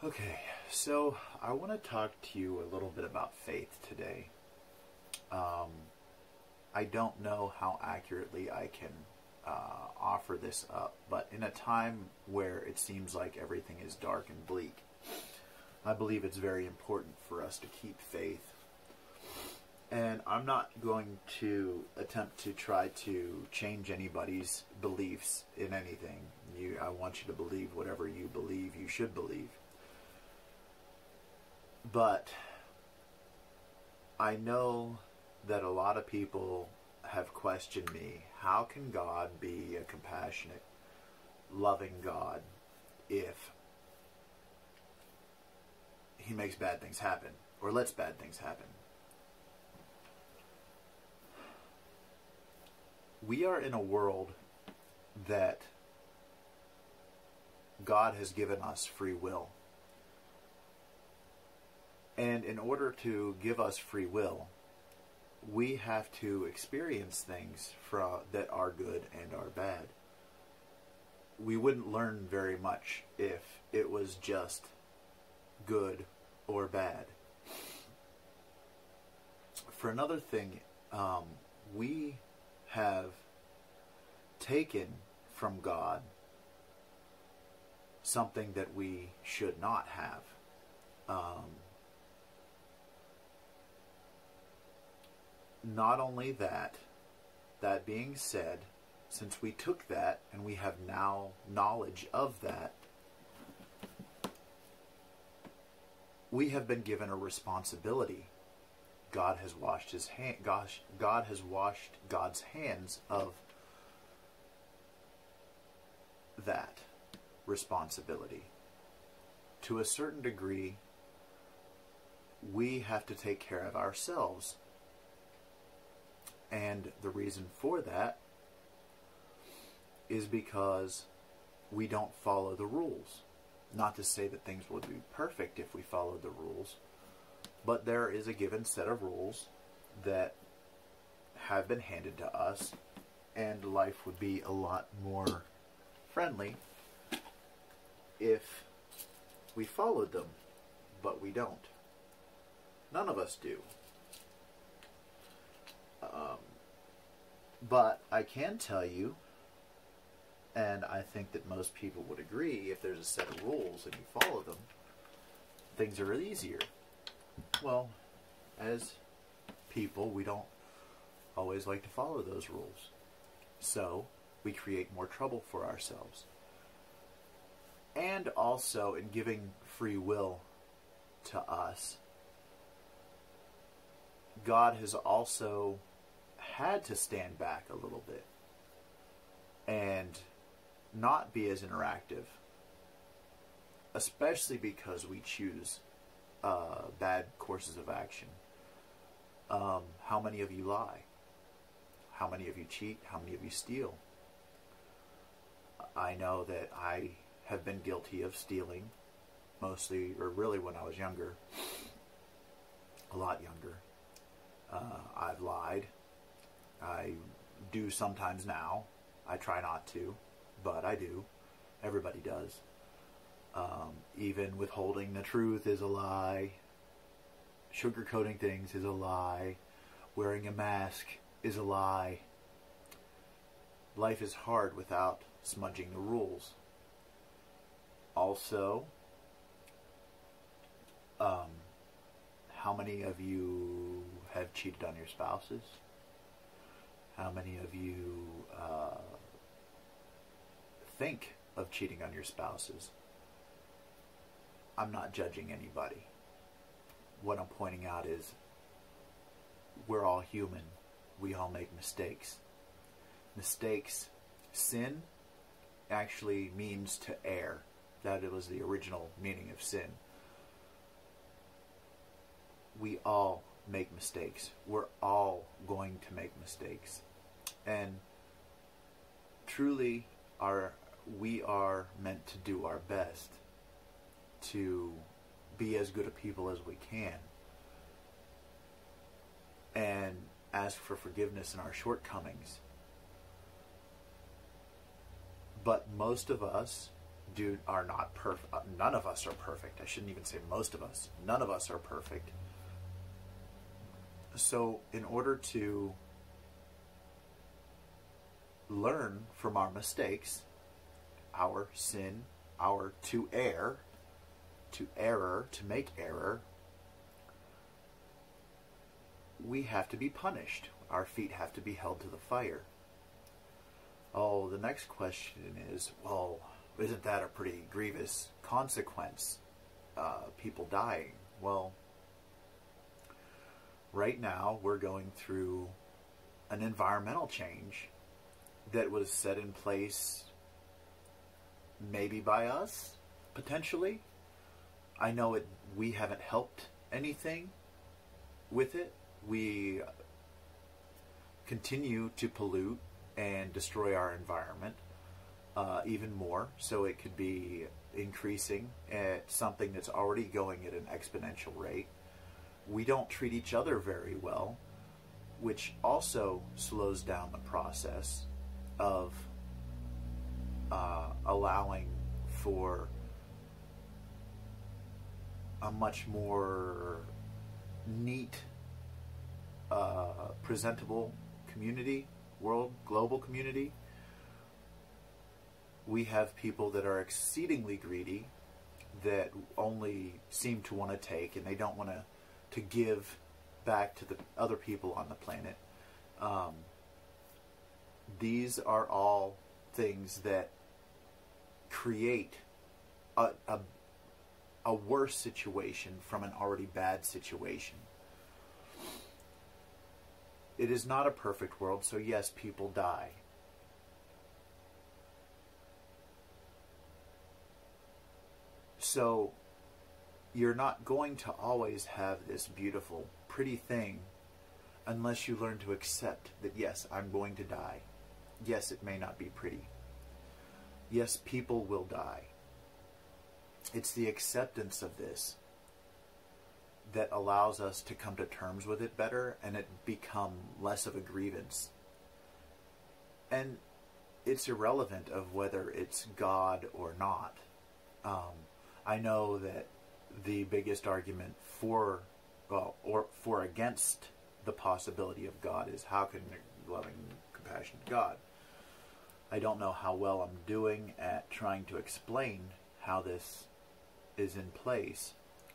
Okay, so I want to talk to you a little bit about faith today. I don't know how accurately I can offer this up, but in a time where it seems like everything is dark and bleak, I believe it's very important for us to keep faith. And I'm not going to attempt to try to change anybody's beliefs in anything. I want you to believe whatever you believe you should believe. But I know that a lot of people have questioned me. How can God be a compassionate, loving God if He makes bad things happen or lets bad things happen? We are in a world that God has given us free will. And in order to give us free will, we have to experience things that are good and are bad. We wouldn't learn very much if it was just good or bad. For another thing, we have taken from God something that we should not have. Not only that, that being said, since we took that and we have now knowledge of that, we have been given a responsibility. God has washed His hand. God has washed God's hands of that responsibility. To a certain degree, we have to take care of ourselves. And the reason for that is because we don't follow the rules. Not to say that things would be perfect if we followed the rules, but there is a given set of rules that have been handed to us, and life would be a lot more friendly if we followed them, but we don't. None of us do. But I can tell you, and I think that most people would agree, if there's a set of rules and you follow them, things are easier. Well, as people, we don't always like to follow those rules. So, we create more trouble for ourselves. And also, in giving free will to us, God has also had to stand back a little bit and not be as interactive, especially because we choose bad courses of action. How many of you lie? How many of you cheat? How many of you steal? I know that I have been guilty of stealing, mostly, or really when I was younger, a lot younger. I've lied. I do sometimes now. I try not to, but I do. Everybody does. Even withholding the truth is a lie. Sugarcoating things is a lie. Wearing a mask is a lie. Life is hard without smudging the rules. Also, how many of you have cheated on your spouses? How many of you think of cheating on your spouses? I'm not judging anybody. What I'm pointing out is we're all human. We all make mistakes. Mistakes, sin actually means to err. That was the original meaning of sin. We all make mistakes. We're all going to make mistakes. And truly, we are meant to do our best to be as good a people as we can and ask for forgiveness in our shortcomings. But most of us are not perfect. None of us are perfect. I shouldn't even say most of us. None of us are perfect. So in order to learn from our mistakes, our sin, to make error, we have to be punished. Our feet have to be held to the fire. Oh, the next question is, well, isn't that a pretty grievous consequence? People dying. Well, right now we're going through an environmental change that was set in place maybe by us, potentially. I know we haven't helped anything with it. We continue to pollute and destroy our environment even more, so it could be increasing at something that's already going at an exponential rate. We don't treat each other very well, which also slows down the process of allowing for a much more neat, presentable community, global community. We have people that are exceedingly greedy, that only seem to want to take, and they don't want to give back to the other people on the planet. These are all things that create a worse situation from an already bad situation. It is not a perfect world, so yes, people die. So you're not going to always have this beautiful, pretty thing unless you learn to accept that, yes, I'm going to die. Yes, it may not be pretty. Yes, people will die. It's the acceptance of this that allows us to come to terms with it better, and it become less of a grievance. And it's irrelevant of whether it's God or not. I know that the biggest argument for against the possibility of God is, how can a loving, compassionate God? I don't know how well I'm doing at trying to explain how this is in place,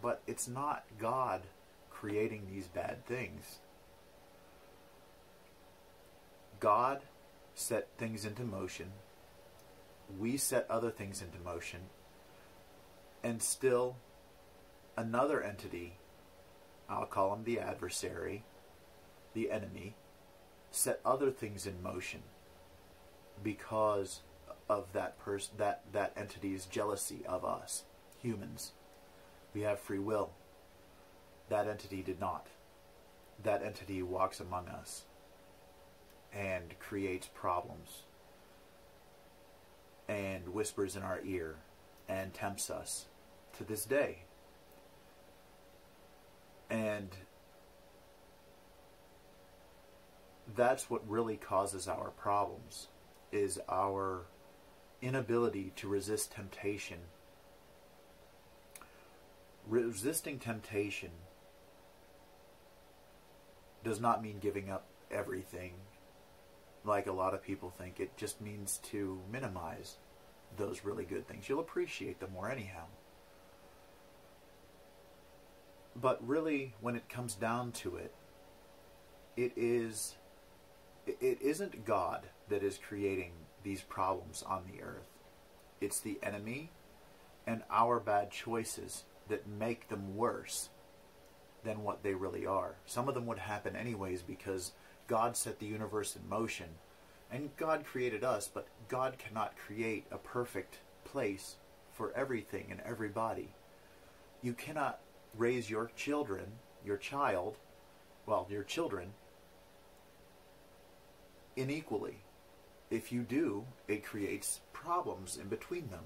but it's not God creating these bad things. God set things into motion. We set other things into motion. And still another entity, I'll call him the adversary, the enemy, set other things in motion because of that entity's jealousy of us, humans. We have free will. That entity did not. That entity walks among us and creates problems and whispers in our ear and tempts us to this day. And that's what really causes our problems, is our inability to resist temptation. Resisting temptation does not mean giving up everything like a lot of people think. It just means to minimize those really good things. You'll appreciate them more anyhow. But really, when it comes down to it, it isn't God that is creating these problems on the earth. It's the enemy and our bad choices that make them worse than what they really are. Some of them would happen anyways because God set the universe in motion, and God created us, but God cannot create a perfect place for everything and everybody. You cannot raise your children, your children, unequally. If you do, it creates problems in between them.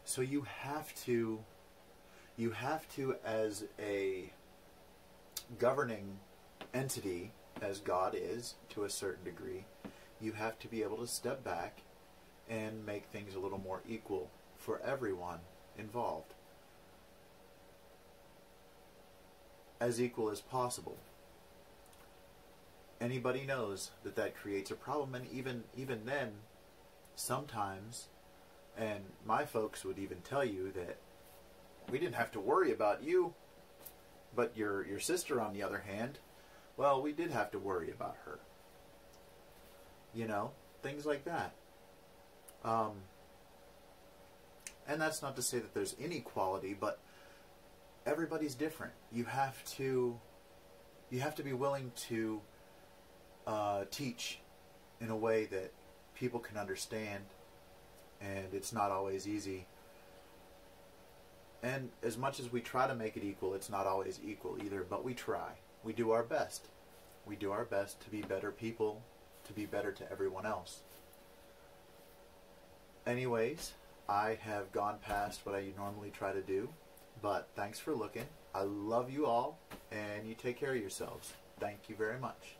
So you have to, as a governing entity, as God is to a certain degree, you have to be able to step back and make things a little more equal for everyone involved as equal as possible. Anybody knows that that creates a problem, and even then, sometimes, and my folks would even tell you that we didn't have to worry about you, but your sister, on the other hand, well, we did have to worry about her. You know, things like that. And that's not to say that there's inequality, but everybody's different. You have to be willing to teach in a way that people can understand, and it's not always easy. And as much as we try to make it equal, it's not always equal either, but we try. We do our best. We do our best to be better people, to be better to everyone else. Anyways, I have gone past what I normally try to do, but thanks for looking. I love you all, and you take care of yourselves. Thank you very much.